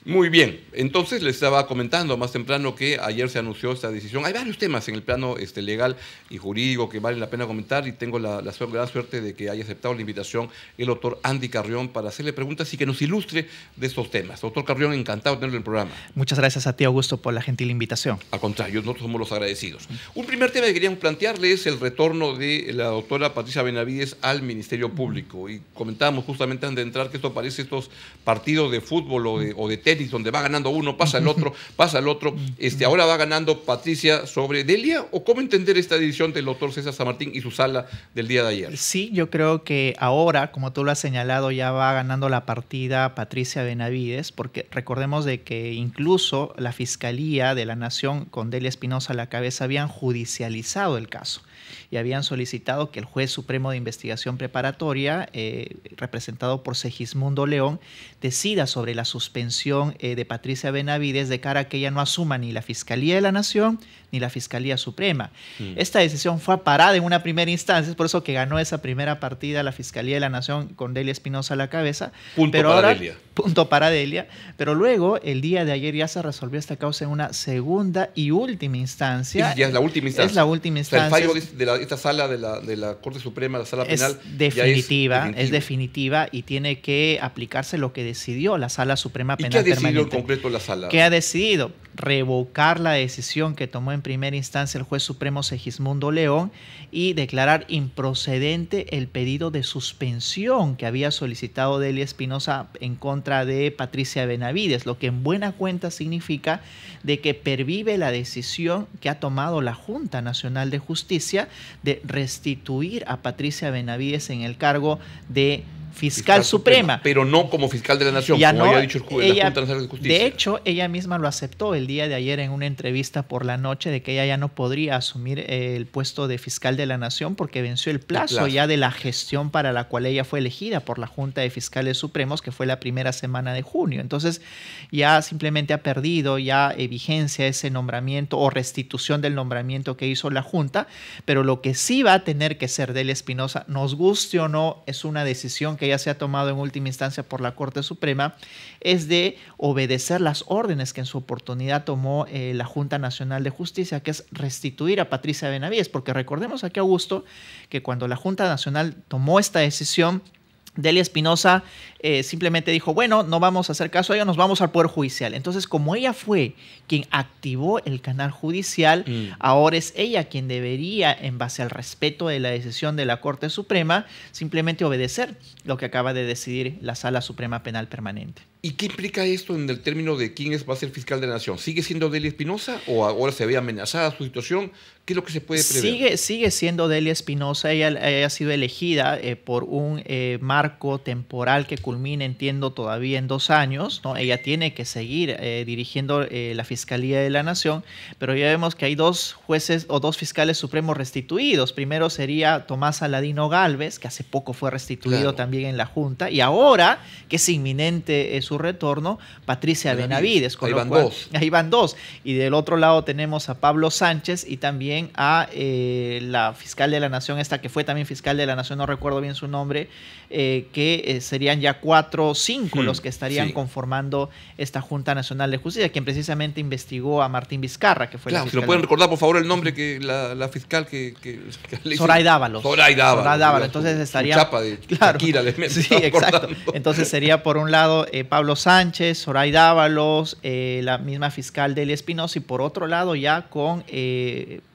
Muy bien, entonces les estaba comentando más temprano que ayer se anunció esta decisión. Hay varios temas en el plano legal y jurídico que valen la pena comentar y tengo la gran suerte de que haya aceptado la invitación el doctor Andy Carrión para hacerle preguntas y que nos ilustre de estos temas. Doctor Carrión, encantado de tenerlo en el programa. Muchas gracias a ti, Augusto, por la gentil invitación. Al contrario, nosotros somos los agradecidos. Un primer tema que queríamos plantearle es el retorno de la doctora Patricia Benavides al Ministerio Público. Y comentábamos justamente antes de entrar que esto parece estos partidos de fútbol o de tenis, donde va ganando uno, pasa el otro, pasa el otro. Ahora va ganando Patricia sobre Delia, ¿o cómo entender esta decisión del doctor César San Martín y su sala del día de ayer? Sí, yo creo que ahora, como tú lo has señalado, ya va ganando la partida Patricia Benavides, porque recordemos de que incluso la Fiscalía de la Nación, con Delia Espinosa a la cabeza, habían judicializado el caso y habían solicitado que el juez supremo de investigación preparatoria, representado por Segismundo León, decida sobre la suspensión de Patricia Benavides de cara a que ella no asuma ni la Fiscalía de la Nación ni la Fiscalía Suprema. Esta decisión fue parada en una primera instancia, es por eso que ganó esa primera partida la Fiscalía de la Nación con Delia Espinosa a la cabeza. Punto para Delia. Pero luego, el día de ayer ya se resolvió esta causa en una segunda y última instancia. Ya es la última instancia. Es la última instancia. O sea, el fallo de esta sala de la Corte Suprema, la sala penal, es definitiva y tiene que aplicarse lo que decidió la Sala Suprema Penal Permanente. ¿Y qué ha decidido Permanente. en concreto la sala? ¿Qué ha decidido? Revocar la decisión que tomó en primera instancia el juez supremo Segismundo León y declarar improcedente el pedido de suspensión que había solicitado Delia Espinosa en contra de Patricia Benavides, lo que en buena cuenta significa de que pervive la decisión que ha tomado la Junta Nacional de Justicia de restituir a Patricia Benavides en el cargo de Fiscal Suprema. Pero no como fiscal de la Nación, ya como no, había dicho la Junta Nacional de Justicia. De hecho, ella misma lo aceptó el día de ayer en una entrevista por la noche de que ella ya no podría asumir el puesto de fiscal de la Nación porque venció el plazo ya de la gestión para la cual ella fue elegida por la Junta de Fiscales Supremos, que fue la primera semana de junio. Entonces, ya simplemente ha perdido ya vigencia ese nombramiento o restitución del nombramiento que hizo la Junta, pero lo que sí va a tener que ser Delia Espinosa, nos guste o no, es una decisión que ya se ha tomado en última instancia por la Corte Suprema, es de obedecer las órdenes que en su oportunidad tomó la Junta Nacional de Justicia, que es restituir a Patricia Benavides, porque recordemos aquí, Augusto, que cuando la Junta Nacional tomó esta decisión, Delia Espinosa simplemente dijo, bueno, no vamos a hacer caso a ella, nos vamos al Poder Judicial. Entonces, como ella fue quien activó el canal judicial, ahora es ella quien debería, en base al respeto de la decisión de la Corte Suprema, simplemente obedecer lo que acaba de decidir la Sala Suprema Penal Permanente. ¿Y qué implica esto en el término de quién va a ser fiscal de la Nación? ¿Sigue siendo Delia Espinosa o ahora se ve amenazada su situación? ¿Qué es lo que se puede prever? Sigue siendo Delia Espinosa. Ella ha sido elegida por un marco temporal que culmina, entiendo, todavía en 2 años, ¿no? Ella tiene que seguir dirigiendo la Fiscalía de la Nación, pero ya vemos que hay 2 jueces o 2 fiscales supremos restituidos. Primero sería Tomás Aladino Gálvez, que hace poco fue restituido también en la Junta, y ahora, que es inminente su retorno, Patricia Benavides. Ahí van dos. Y del otro lado tenemos a Pablo Sánchez y también a la fiscal de la Nación, esta que fue también fiscal de la Nación, no recuerdo bien su nombre, que serían ya 4 o 5 los que estarían conformando esta Junta Nacional de Justicia, quien precisamente investigó a Martín Vizcarra, que fue la fiscal. Si lo pueden recordar, por favor, el nombre que la fiscal que le hizo. Soraya Dávalos. Soraya Dávalos. Entonces estaría. Chapa de Shakira, sí, exacto. Entonces sería por un lado Pablo Sánchez, Soraya Dávalos, la misma fiscal Delia Espinosa, y por otro lado ya con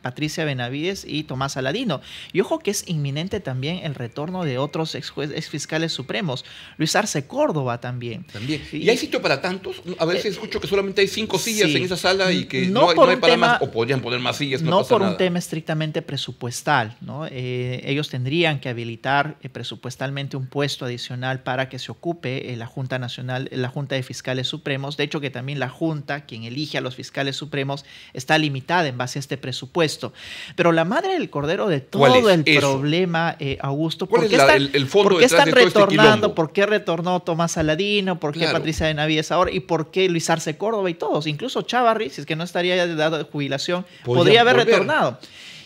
Patricia Benavides y Tomás Aladino. Y ojo que es inminente también el retorno de otros ex fiscales supremos. Luis Arce Córdoba también. ¿Y hay sitio para tantos? A veces escucho que solamente hay 5 sillas en esa sala y que no hay para más, o podrían poner más sillas. No por un tema estrictamente presupuestal, ¿no? Ellos tendrían que habilitar presupuestalmente un puesto adicional para que se ocupe la Junta Nacional, la Junta de Fiscales Supremos. De hecho, que también la Junta, quien elige a los fiscales supremos, está limitada en base a este presupuesto. Pero la madre del cordero de todo el problema, Augusto, ¿cuál es el fondo ¿por qué están de todo retornando? este ¿Por qué retornó Tomás Aladino? ¿Por qué Patricia Benavides ahora? ¿Y por qué Luis Arce Córdoba y todos? Incluso Chávarri, si es que no estaría ya dado de jubilación, podría haber retornado.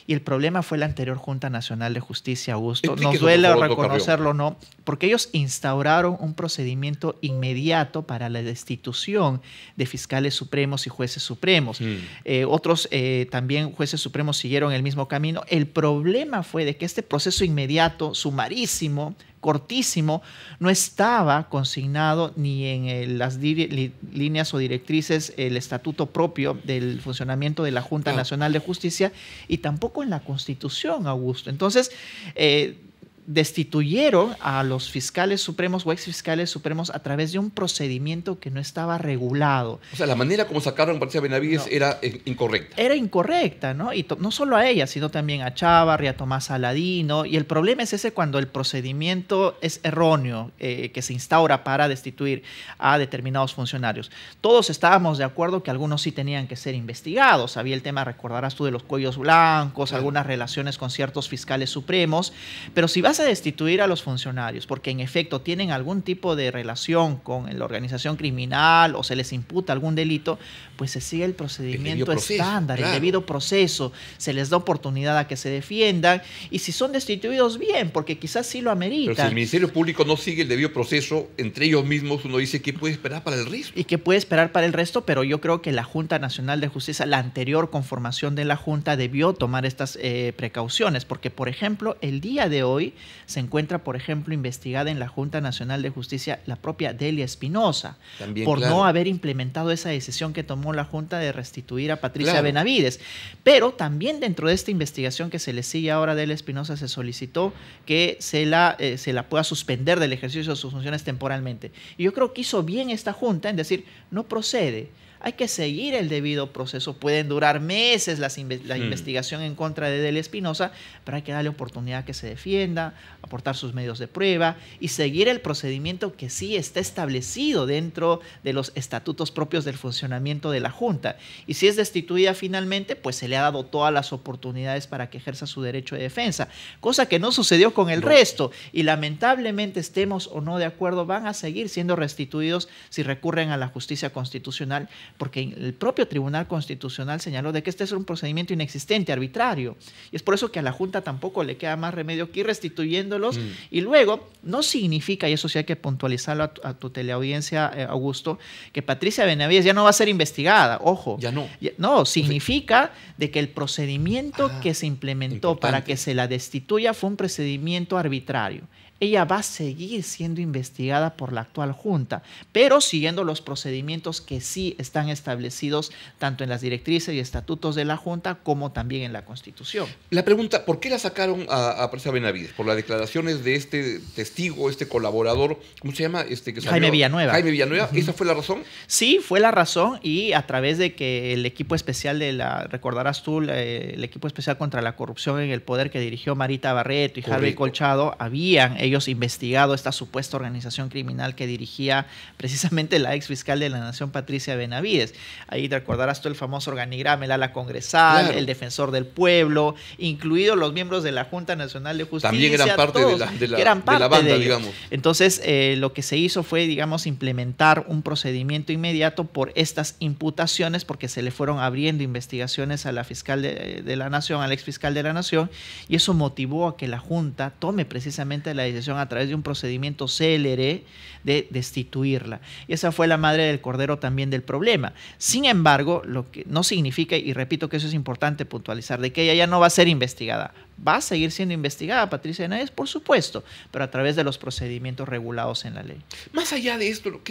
Y el problema fue la anterior Junta Nacional de Justicia, Augusto. Explique, Nos duele por favor, reconocerlo, ¿no? Porque ellos instauraron un procedimiento inmediato para la destitución de fiscales supremos y jueces supremos. Otros también jueces supremos siguieron el mismo camino. El problema fue de que este proceso inmediato, sumarísimo, cortísimo, no estaba consignado ni en las líneas o directrices, el estatuto propio del funcionamiento de la Junta Nacional de Justicia, y tampoco en la Constitución, Augusto. Entonces, destituyeron a los fiscales supremos o exfiscales supremos a través de un procedimiento que no estaba regulado. O sea, la manera como sacaron a Patricia Benavides era incorrecta. Era incorrecta, ¿no? Y no solo a ella, sino también a Chávarri, a Tomás Saladino. Y el problema es ese cuando el procedimiento es erróneo, que se instaura para destituir a determinados funcionarios. Todos estábamos de acuerdo que algunos sí tenían que ser investigados. Había el tema, recordarás tú, de los cuellos blancos, algunas relaciones con ciertos fiscales supremos. Pero si vas a destituir a los funcionarios porque en efecto tienen algún tipo de relación con la organización criminal o se les imputa algún delito, pues se sigue el procedimiento estándar, el debido proceso, se les da oportunidad a que se defiendan, y si son destituidos, bien, porque quizás sí lo ameritan. Pero si el Ministerio Público no sigue el debido proceso, entre ellos mismos uno dice ¿qué puede esperar para el resto? Y qué puede esperar para el resto, pero yo creo que la Junta Nacional de Justicia, la anterior conformación de la Junta, debió tomar estas precauciones, porque por ejemplo, el día de hoy se encuentra, por ejemplo, investigada en la Junta Nacional de Justicia la propia Delia Espinosa, por no haber implementado esa decisión que tomó la Junta de restituir a Patricia Benavides. Pero también dentro de esta investigación que se le sigue ahora a Delia Espinosa se solicitó que se la pueda suspender del ejercicio de sus funciones temporalmente. Y yo creo que hizo bien esta Junta en decir, no procede. Hay que seguir el debido proceso. Pueden durar meses la investigación en contra de Delia Espinosa, pero hay que darle oportunidad a que se defienda, aportar sus medios de prueba y seguir el procedimiento que sí está establecido dentro de los estatutos propios del funcionamiento de la Junta. Y si es destituida finalmente, pues se le ha dado todas las oportunidades para que ejerza su derecho de defensa, cosa que no sucedió con el resto. Y lamentablemente, estemos o no de acuerdo, van a seguir siendo restituidos si recurren a la justicia constitucional, porque el propio Tribunal Constitucional señaló de que este es un procedimiento inexistente, arbitrario. Y es por eso que a la Junta tampoco le queda más remedio que ir restituyéndolos. Y luego, no significa, y eso sí hay que puntualizarlo a tu teleaudiencia, Augusto, que Patricia Benavides ya no va a ser investigada. Ojo. Ya no. No, significa de que el procedimiento que se implementó para que se la destituya fue un procedimiento arbitrario. Ella va a seguir siendo investigada por la actual Junta, pero siguiendo los procedimientos que sí están establecidos tanto en las directrices y estatutos de la Junta como también en la Constitución. La pregunta, ¿por qué la sacaron a Patricia Benavides? ¿Por las declaraciones de este testigo, este colaborador, ¿cómo se llama? Jaime Villanueva. Jaime Villanueva, ¿esa fue la razón? Sí, fue la razón, y a través de que el equipo especial recordarás tú, el equipo especial contra la corrupción en el poder que dirigió Marita Barreto y Harvey Colchado, habían ellos investigado esta supuesta organización criminal que dirigía precisamente la ex fiscal de la Nación, Patricia Benavides. Ahí te recordarás tú el famoso organigrama, el ala congresal, el defensor del pueblo, incluidos los miembros de la Junta Nacional de Justicia. También eran parte de la banda, digamos. Entonces, lo que se hizo fue, digamos, implementar un procedimiento inmediato por estas imputaciones, porque se le fueron abriendo investigaciones a la fiscal de la Nación, al ex fiscal de la Nación, y eso motivó a que la Junta tome precisamente la decisión a través de un procedimiento célere de destituirla. Y esa fue la madre del cordero también del problema. Sin embargo, lo que no significa, y repito que eso es importante puntualizar, de que ella ya no va a ser investigada. Va a seguir siendo investigada Patricia Benavides, por supuesto, pero a través de los procedimientos regulados en la ley. Más allá de esto,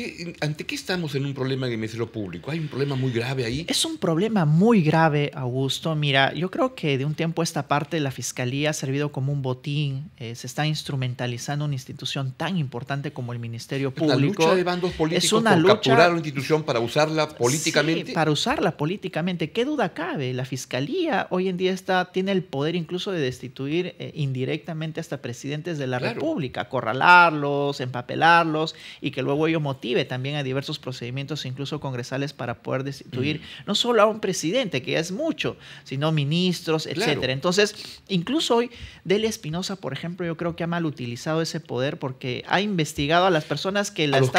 ¿ante qué estamos en un problema en el Ministerio Público? ¿Hay un problema muy grave ahí? Es un problema muy grave, Augusto. Mira, yo creo que de un tiempo a esta parte la Fiscalía ha servido como un botín, se está instrumentalizando una institución tan importante como el Ministerio Público. ¿Una lucha de bandos políticos es una por lucha, capturar una institución para usarla políticamente? Sí, para usarla políticamente. ¿Qué duda cabe? La Fiscalía hoy en día tiene el poder incluso de destituir indirectamente hasta presidentes de la República, acorralarlos, empapelarlos, y que luego ello motive también a diversos procedimientos, incluso congresales, para poder destituir no solo a un presidente, que ya es mucho, sino ministros, etcétera. Entonces, incluso hoy, Delia Espinosa, por ejemplo, yo creo que ha mal utilizado ese poder porque ha investigado a las personas que las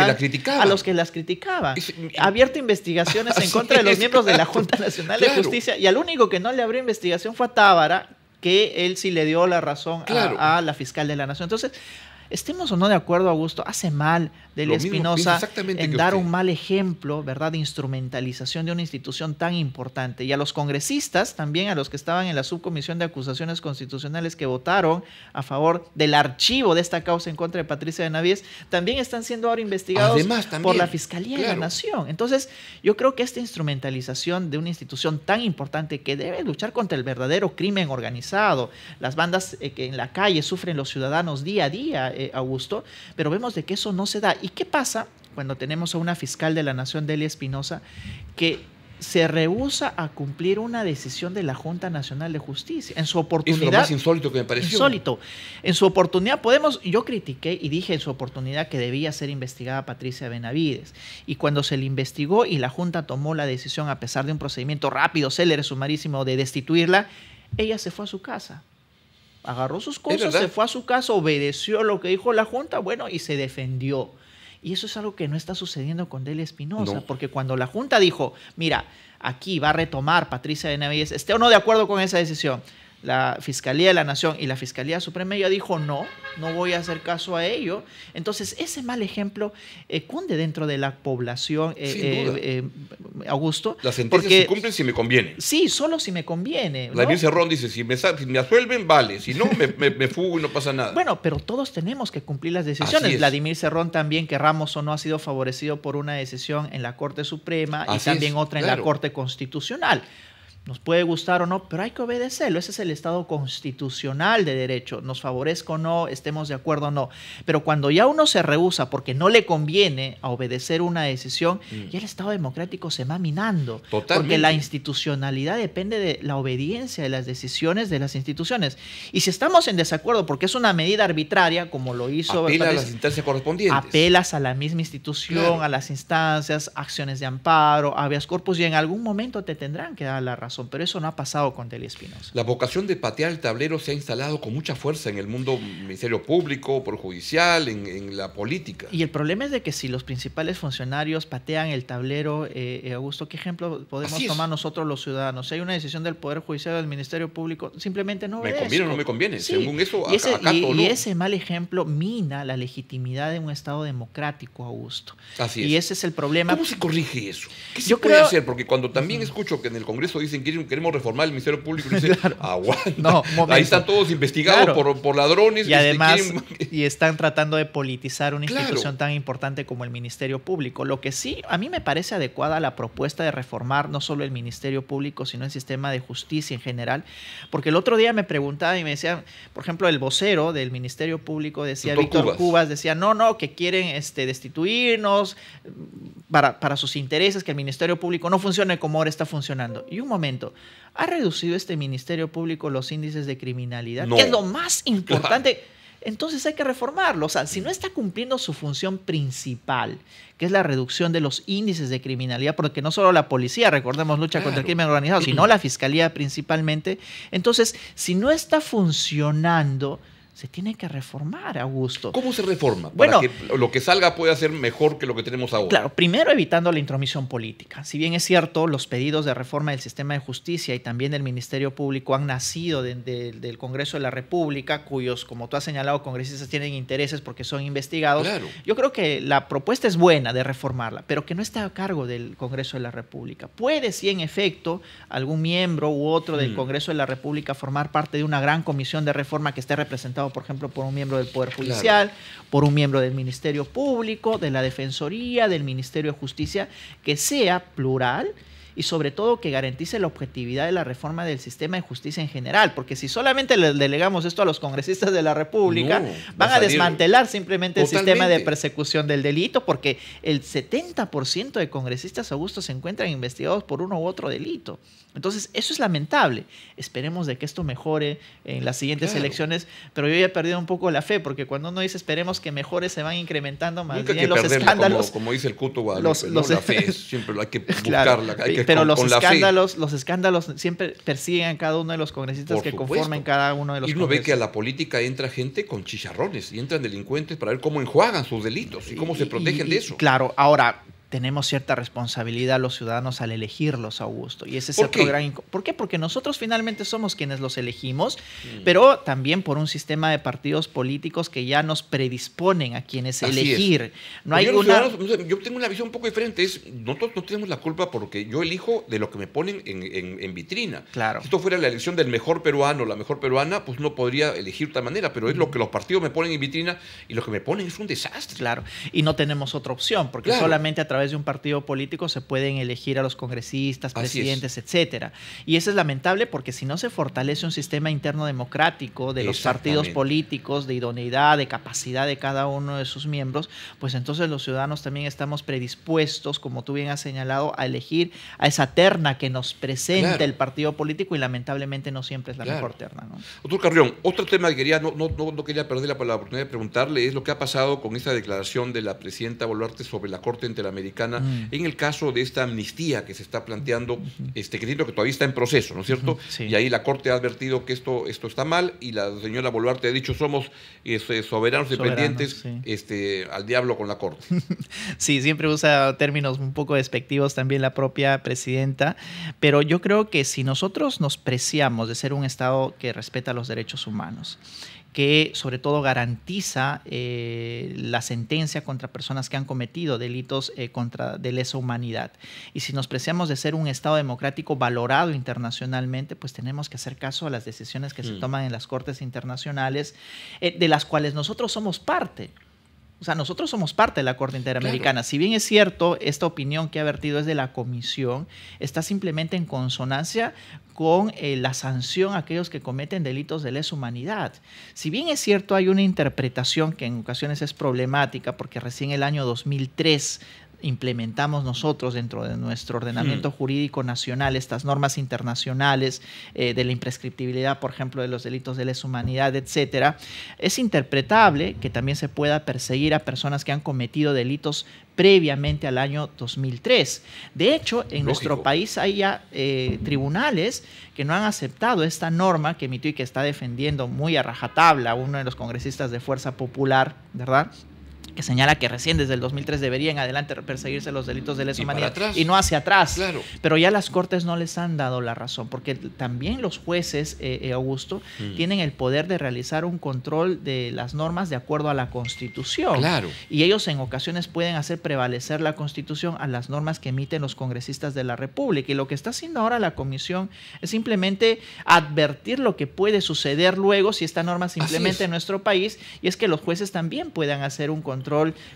criticaban. Ha abierto investigaciones en contra de los miembros de la Junta Nacional de Justicia, y al único que no le abrió investigación fue a Tábara, que él sí le dio la razón a la fiscal de la Nación. Entonces, estemos o no de acuerdo, Augusto, hace mal Delia Espinosa en dar un mal ejemplo, ¿verdad?, de instrumentalización de una institución tan importante. Y a los congresistas, también a los que estaban en la subcomisión de acusaciones constitucionales que votaron a favor del archivo de esta causa en contra de Patricia Benavides, también están siendo ahora investigados por la Fiscalía de la Nación. Entonces, yo creo que esta instrumentalización de una institución tan importante que debe luchar contra el verdadero crimen organizado, las bandas que en la calle sufren los ciudadanos día a día, Augusto, pero vemos de que eso no se da. ¿Y qué pasa cuando tenemos a una fiscal de la Nación, Delia Espinosa, que se rehúsa a cumplir una decisión de la Junta Nacional de Justicia? En su oportunidad... Es lo más insólito que me pareció. Insólito. En su oportunidad yo critiqué y dije en su oportunidad que debía ser investigada Patricia Benavides. Y cuando se le investigó y la Junta tomó la decisión, a pesar de un procedimiento rápido, célere, sumarísimo, de destituirla, ella se fue a su casa. Agarró sus cosas, se fue a su casa, obedeció lo que dijo la Junta, bueno, y se defendió. Y eso es algo que no está sucediendo con Delia Espinosa, porque cuando la Junta dijo, mira, aquí va a retomar Patricia Benavides, esté o no de acuerdo con esa decisión, la Fiscalía de la Nación y la Fiscalía Suprema ya dijo no voy a hacer caso a ello. Entonces, ese mal ejemplo cunde dentro de la población, Augusto. Las sentencias se cumplen si me conviene. Sí, solo si me conviene. Vladimir Cerrón dice, si me asuelven, vale. Si no, me fugo y no pasa nada. Bueno, pero todos tenemos que cumplir las decisiones. Vladimir Cerrón también, querramos o no, ha sido favorecido por una decisión en la Corte Suprema y también otra en la Corte Constitucional. Nos puede gustar o no, pero hay que obedecerlo. Ese es el Estado constitucional de derecho. Nos favorezca o no, estemos de acuerdo o no. Pero cuando ya uno se rehúsa porque no le conviene a obedecer una decisión, ya el Estado democrático se va minando. Totalmente. Porque la institucionalidad depende de la obediencia de las decisiones de las instituciones. Y si estamos en desacuerdo porque es una medida arbitraria, como lo hizo... Apela a las instancias correspondientes. Apelas a la misma institución, a las instancias, acciones de amparo, habeas corpus, y en algún momento te tendrán que dar la razón. Pero eso no ha pasado con Delia Espinosa. La vocación de patear el tablero se ha instalado con mucha fuerza en el mundo ministerio público, poder judicial, en la política. Y el problema es de que si los principales funcionarios patean el tablero, Augusto, ¿qué ejemplo podemos tomar nosotros los ciudadanos? Si hay una decisión del Poder Judicial o del Ministerio Público, simplemente no obedezco. ¿Me conviene o no me conviene? Sí. Según eso, y ese mal ejemplo mina la legitimidad de un Estado democrático, Augusto. Así es. Y ese es el problema. ¿Cómo se corrige eso? ¿Qué se puede hacer? Porque cuando también escucho que en el Congreso dicen que queremos reformar el Ministerio Público, y dicen, aguanta. Ahí están todos investigados por ladrones. Y además, y están tratando de politizar una institución tan importante como el Ministerio Público. Lo que sí, a mí me parece adecuada la propuesta de reformar no solo el Ministerio Público, sino el sistema de justicia en general. Porque el otro día me preguntaba y me decía, por ejemplo, el vocero del Ministerio Público decía, Víctor Cubas, decía, no, que quieren destituirnos para sus intereses, que el Ministerio Público no funcione como ahora está funcionando. Y un momento, ¿ha reducido este Ministerio Público los índices de criminalidad? No. Que es lo más importante. Entonces hay que reformarlo. O sea, si no está cumpliendo su función principal, que es la reducción de los índices de criminalidad, porque no solo la policía, recordemos, lucha contra el crimen organizado, sino la fiscalía principalmente. Entonces, si no está funcionando, se tiene que reformar, Augusto. ¿Cómo se reforma? Para que lo que salga pueda ser mejor que lo que tenemos ahora. Claro, primero evitando la intromisión política. Si bien es cierto, los pedidos de reforma del sistema de justicia y también del Ministerio Público han nacido del Congreso de la República, cuyos, como tú has señalado, congresistas tienen intereses porque son investigados. Claro. Yo creo que la propuesta es buena de reformarla, pero que no está a cargo del Congreso de la República. Puede, sí, en efecto, algún miembro u otro del Congreso de la República formar parte de una gran comisión de reforma que esté representado, por ejemplo, por un miembro del Poder Judicial, por un miembro del Ministerio Público, de la Defensoría, del Ministerio de Justicia, que sea plural y sobre todo que garantice la objetividad de la reforma del sistema de justicia en general, porque si solamente le delegamos esto a los congresistas de la República, van a desmantelar simplemente el sistema de persecución del delito, porque el 70% de congresistas, Augusto, se encuentran investigados por uno u otro delito. Entonces, eso es lamentable. Esperemos de que esto mejore en las siguientes elecciones, pero yo ya he perdido un poco la fe, porque cuando uno dice esperemos que mejore, se van incrementando más bien los escándalos. Como dice el Cuto Guadalupe, la fe siempre hay que buscarla, hay que pero los escándalos siempre persiguen a cada uno de los congresistas que conforman cada uno de los congresos. Y uno ve que a la política entra gente con chicharrones y entran delincuentes para ver cómo enjuagan sus delitos y cómo se protegen de eso. Claro, ahora, tenemos cierta responsabilidad los ciudadanos al elegirlos, Augusto. Y ese es otro gran... ¿Por qué? Porque nosotros finalmente somos quienes los elegimos, pero también por un sistema de partidos políticos que ya nos predisponen a quienes elegir. No hay yo tengo una visión un poco diferente. Nosotros no tenemos la culpa porque yo elijo de lo que me ponen en vitrina. Claro. Si esto fuera la elección del mejor peruano, la mejor peruana, pues no podría elegir de otra manera, pero es lo que los partidos me ponen en vitrina y lo que me ponen es un desastre. Claro. Y no tenemos otra opción, porque solamente a través de un partido político se pueden elegir a los congresistas, presidentes, etcétera. Y eso es lamentable porque si no se fortalece un sistema interno democrático de los partidos políticos, de idoneidad, de capacidad de cada uno de sus miembros, pues entonces los ciudadanos también estamos predispuestos, como tú bien has señalado, a elegir a esa terna que nos presenta el partido político y lamentablemente no siempre es la mejor terna, ¿no? Doctor Carrión, otro tema que quería, no quería perder la oportunidad de preguntarle es lo que ha pasado con esta declaración de la presidenta Boluarte sobre la Corte Interamericana en el caso de esta amnistía que se está planteando, que entiendo que todavía está en proceso, ¿no es cierto? Sí. Y ahí la Corte ha advertido que esto está mal y la señora Boluarte ha dicho somos soberanos dependientes, al diablo con la Corte. Sí, siempre usa términos un poco despectivos también la propia presidenta, pero yo creo que si nosotros nos preciamos de ser un Estado que respeta los derechos humanos, que sobre todo garantiza la sentencia contra personas que han cometido delitos de lesa humanidad. Y si nos preciamos de ser un Estado democrático valorado internacionalmente, pues tenemos que hacer caso a las decisiones que se toman en las cortes internacionales, de las cuales nosotros somos parte. O sea, nosotros somos parte de la Corte Interamericana. Si bien es cierto, esta opinión que ha vertido es de la Comisión, está simplemente en consonancia con la sanción a aquellos que cometen delitos de lesa humanidad. Si bien es cierto, hay una interpretación que en ocasiones es problemática, porque recién el año 2003 implementamos nosotros dentro de nuestro ordenamiento jurídico nacional estas normas internacionales de la imprescriptibilidad, por ejemplo, de los delitos de lesa humanidad, etcétera, es interpretable que también se pueda perseguir a personas que han cometido delitos previamente al año 2003. De hecho, en nuestro país hay ya tribunales que no han aceptado esta norma que emitió y que está defendiendo muy a rajatabla uno de los congresistas de Fuerza Popular, ¿verdad?, que señala que recién desde el 2003 deberían adelante perseguirse los delitos de lesa humanidad y no hacia atrás. Claro. Pero ya las cortes no les han dado la razón, porque también los jueces, Augusto, tienen el poder de realizar un control de las normas de acuerdo a la Constitución. Claro. Y ellos en ocasiones pueden hacer prevalecer la Constitución a las normas que emiten los congresistas de la República. Y lo que está haciendo ahora la Comisión es simplemente advertir lo que puede suceder luego si esta norma se implementa en nuestro país, y es que los jueces también puedan hacer un control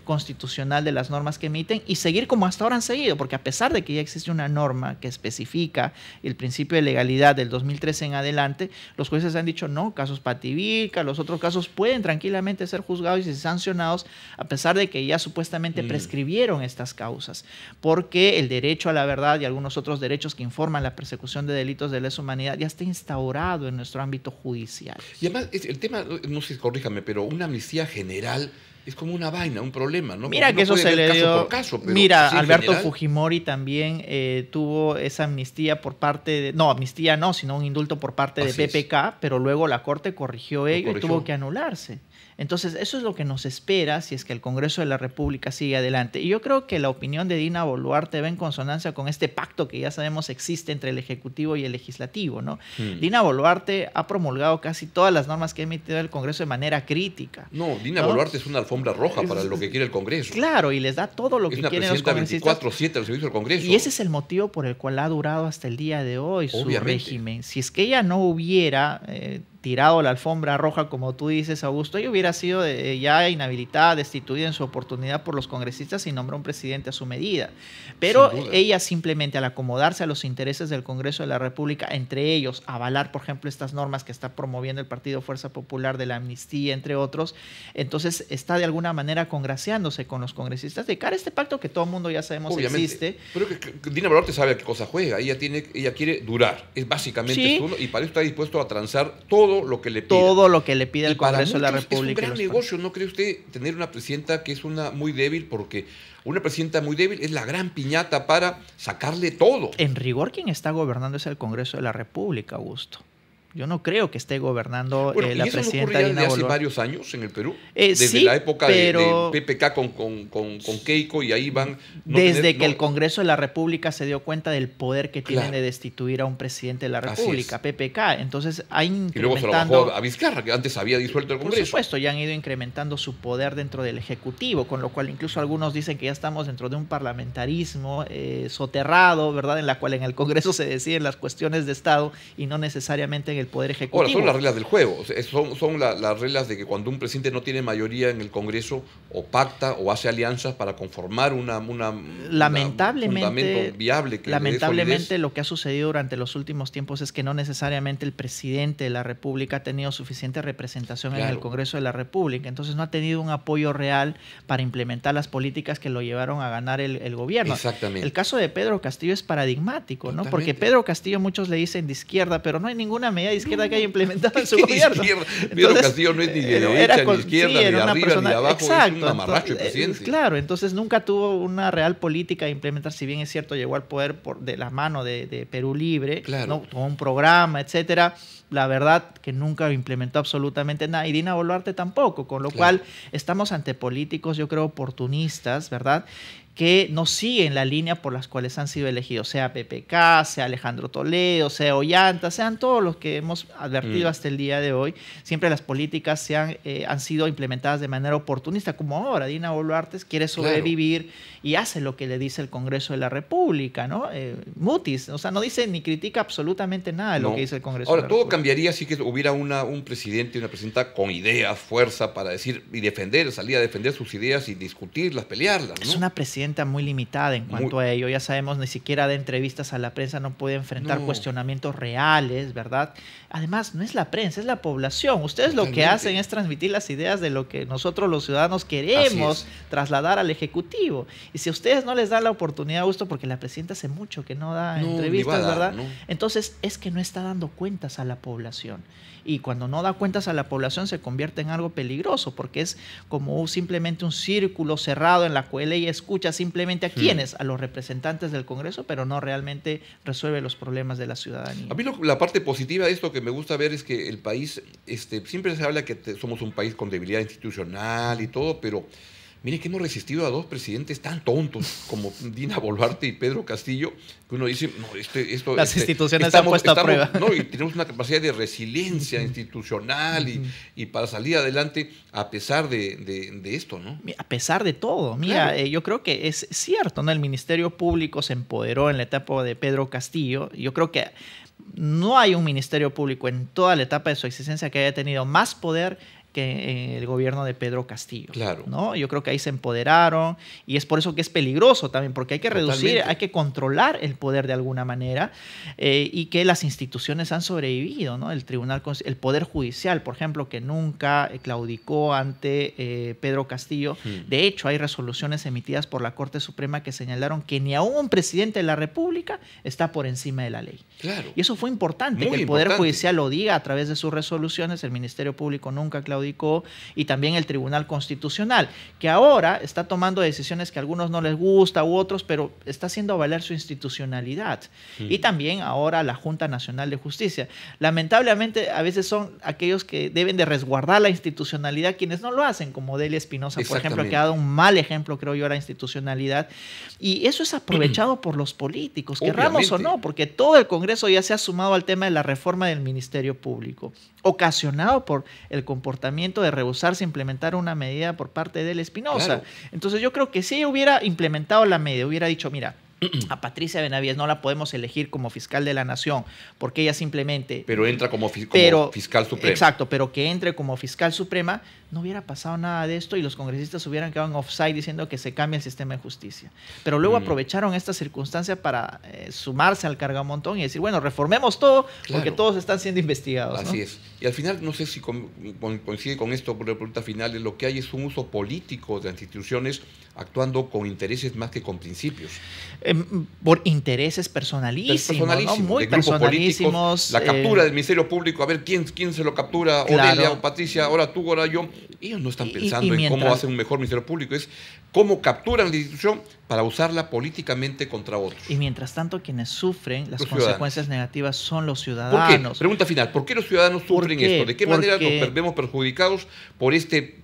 constitucional de las normas que emiten y seguir como hasta ahora han seguido, porque a pesar de que ya existe una norma que especifica el principio de legalidad del 2013 en adelante, los jueces han dicho no, casos Pativilca, los otros casos pueden tranquilamente ser juzgados y sancionados a pesar de que ya supuestamente prescribieron estas causas, porque el derecho a la verdad y algunos otros derechos que informan la persecución de delitos de lesa humanidad ya está instaurado en nuestro ámbito judicial. Y además, el tema, no sé, corríjame, pero una amnistía general es como una vaina, un problema, ¿no? Mira que eso se le dio. Mira, Alberto Fujimori también tuvo esa amnistía por parte de. No, amnistía no, sino un indulto por parte de PPK, pero luego la Corte corrigió ello y tuvo que anularse. Entonces, eso es lo que nos espera si es que el Congreso de la República sigue adelante. Y yo creo que la opinión de Dina Boluarte va en consonancia con este pacto que ya sabemos existe entre el Ejecutivo y el Legislativo, ¿no? Dina Boluarte ha promulgado casi todas las normas que ha emitido el Congreso de manera crítica. No, Dina Boluarte es una alfombra roja para lo que quiere el Congreso. Claro, y les da todo lo que quieren los congresistas. Es una presidenta 24/7 al servicio del Congreso. Y ese es el motivo por el cual ha durado hasta el día de hoy su régimen. Si es que ella no hubiera tirado la alfombra roja, como tú dices, Augusto, ella hubiera sido ya inhabilitada, destituida en su oportunidad por los congresistas y nombró un presidente a su medida. Pero ella simplemente al acomodarse a los intereses del Congreso de la República, entre ellos avalar, por ejemplo, estas normas que está promoviendo el Partido Fuerza Popular de la amnistía, entre otros, entonces está de alguna manera congraciándose con los congresistas de cara a este pacto que todo el mundo ya sabemos existe. Pero que Dina Boluarte sabe a qué cosa juega, ella quiere durar, es básicamente eso, y para eso está dispuesto a transar todo lo que le pida. Todo lo que le pide el Congreso de la República. Es un gran negocio, ¿no cree usted? Tener una presidenta que es una muy débil, porque una presidenta muy débil es la gran piñata para sacarle todo. En rigor, quien está gobernando es el Congreso de la República, Augusto. Yo no creo que esté gobernando bueno, la ¿y eso no presidenta ocurría Dina desde hace Boluarte. varios años en el Perú? Desde Sí, la época pero del PPK con Keiko, y ahí van... desde que el Congreso de la República se dio cuenta del poder que tienen Claro. de destituir a un presidente de la Así República, es. PPK. Entonces, ha Y luego se lo incrementando... bajó a Vizcarra, que antes había disuelto el Por Congreso. supuesto, ya han ido incrementando su poder dentro del Ejecutivo, con lo cual incluso algunos dicen que ya estamos dentro de un parlamentarismo soterrado, ¿verdad? En la cual en el Congreso se deciden las cuestiones de Estado y no necesariamente en el Poder Ejecutivo. Ahora, son las reglas del juego. O sea, son las reglas de que cuando un presidente no tiene mayoría en el Congreso, o pacta o hace alianzas para conformar un fundamento viable. Lamentablemente, lo que ha sucedido durante los últimos tiempos es que no necesariamente el presidente de la República ha tenido suficiente representación en el Congreso de la República. Entonces no ha tenido un apoyo real para implementar las políticas que lo llevaron a ganar el gobierno. Exactamente. El caso de Pedro Castillo es paradigmático, ¿no? Porque Pedro Castillo muchos le dicen de izquierda, pero no hay ninguna medida de izquierda que haya implementado en su gobierno. Pedro Castillo no es ni de derecha, ni izquierda, ni de arriba, ni de abajo, exacto, es un mamarracho de presidente. Claro, entonces nunca tuvo una real política de implementar, si bien es cierto, llegó al poder de la mano de Perú Libre, ¿no? Tuvo un programa, etcétera. La verdad que nunca implementó absolutamente nada, y Dina Boluarte tampoco, con lo cual estamos ante políticos, yo creo, oportunistas, ¿verdad?, que no siguen la línea por las cuales han sido elegidos, sea PPK, sea Alejandro Toledo, sea Ollanta, sean todos los que hemos advertido hasta el día de hoy. Siempre las políticas han sido implementadas de manera oportunista, como ahora Dina Boluarte quiere sobrevivir y hace lo que le dice el Congreso de la República, ¿no? Mutis, o sea, no dice ni critica absolutamente nada de lo que dice el Congreso ahora, de la todo República. cambiaría si que hubiera un presidente y una presidenta con ideas, fuerza para decir y defender, salir a defender sus ideas y discutirlas, pelearlas, ¿no? Es una presidenta muy limitada en cuanto a ello. Ya sabemos, ni siquiera de entrevistas a la prensa no puede enfrentar cuestionamientos reales, ¿verdad? Además, no es la prensa, es la población. Ustedes lo que hacen es transmitir las ideas de lo que nosotros los ciudadanos queremos trasladar al Ejecutivo. Y si a ustedes no les dan la oportunidad, justo porque la presidenta hace mucho que no da entrevistas, ¿verdad? Entonces, es que no está dando cuentas a la población. Y cuando no da cuentas a la población se convierte en algo peligroso, porque es como simplemente un círculo cerrado en la cual ella escucha simplemente a quienes, a los representantes del Congreso, pero no realmente resuelve los problemas de la ciudadanía. A mí la parte positiva de esto que me gusta ver es que el país, siempre se habla que somos un país con debilidad institucional y todo, pero mire que hemos resistido a dos presidentes tan tontos como Dina Boluarte y Pedro Castillo, que uno dice, no, las instituciones se han puesto a prueba. No, y tenemos una capacidad de resiliencia institucional y para salir adelante a pesar de esto, ¿no? A pesar de todo. Mira, yo creo que es cierto, ¿no? El Ministerio Público se empoderó en la etapa de Pedro Castillo. Yo creo que no hay un Ministerio Público en toda la etapa de su existencia que haya tenido más poder que el gobierno de Pedro Castillo. ¿No? Yo creo que ahí se empoderaron y es por eso que es peligroso también, porque hay que reducir, hay que controlar el poder de alguna manera y que las instituciones han sobrevivido, ¿no? El Poder Judicial, por ejemplo, que nunca claudicó ante Pedro Castillo. De hecho, hay resoluciones emitidas por la Corte Suprema que señalaron que ni aún un presidente de la República está por encima de la ley. Y eso fue importante, que el Poder Judicial lo diga a través de sus resoluciones. El Ministerio Público nunca claudicó, y también el Tribunal Constitucional, que ahora está tomando decisiones que a algunos no les gusta u otros, pero está haciendo valer su institucionalidad. Y también ahora la Junta Nacional de Justicia. Lamentablemente, a veces son aquellos que deben de resguardar la institucionalidad quienes no lo hacen, como Delia Espinosa, por ejemplo, que ha dado un mal ejemplo, creo yo, a la institucionalidad. Y eso es aprovechado por los políticos, querramos o no, porque todo el Congreso ya se ha sumado al tema de la reforma del Ministerio Público, ocasionado por el comportamiento de rehusarse a implementar una medida por parte de Espinosa. Entonces yo creo que si ella hubiera implementado la medida, hubiera dicho, mira, a Patricia Benavides no la podemos elegir como fiscal de la nación porque ella simplemente... Pero entra como fiscal suprema. Exacto, pero que entre como fiscal suprema, no hubiera pasado nada de esto y los congresistas hubieran quedado en offside diciendo que se cambie el sistema de justicia. Pero luego aprovecharon esta circunstancia para sumarse al cargamontón y decir, bueno, reformemos todo porque todos están siendo investigados. Así es. Y al final, no sé si coincide con esto, por la pregunta final, lo que hay es un uso político de las instituciones actuando con intereses más que con principios. Por intereses personalísimos, ¿no? Muy personalísimos. La captura del Ministerio Público, a ver quién se lo captura, claro. Odelia o Patricia, ahora tú, ahora yo. Ellos no están pensando en cómo hacen un mejor Ministerio Público, es cómo capturan la institución para usarla políticamente contra otros. Y mientras tanto, quienes sufren las consecuencias negativas son los ciudadanos. ¿Por qué? Pregunta final, ¿por qué los ciudadanos sufren esto? ¿De qué manera nos vemos perjudicados por este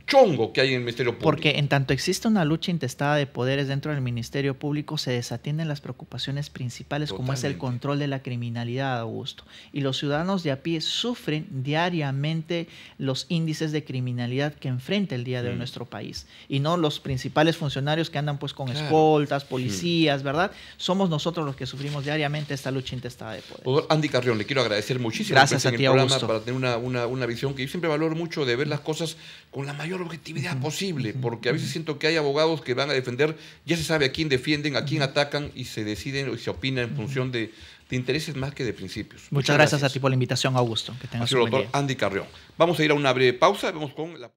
chongo que hay en el Ministerio Público? Porque en tanto existe una lucha intestada de poderes dentro del Ministerio Público, se desatienden las preocupaciones principales, como es el control de la criminalidad, Augusto. Y los ciudadanos de a pie sufren diariamente los índices de criminalidad que enfrenta el día de hoy nuestro país. Y no los principales funcionarios que andan pues con escoltas, policías, ¿verdad? Somos nosotros los que sufrimos diariamente esta lucha intestada de poderes. Doctor Andy Carrión, le quiero agradecer muchísimo. Gracias a ti, Augusto. Para tener una visión que yo siempre valoro mucho, de ver las cosas con la mayor objetividad posible, porque a veces siento que hay abogados que van a defender, ya se sabe a quién defienden, a quién atacan, y se deciden y se opina en función de intereses más que de principios. Muchas gracias a ti por la invitación, Augusto. Que tengas un buen día. Doctor Andy Carrión. Vamos a ir a una breve pausa, vemos con la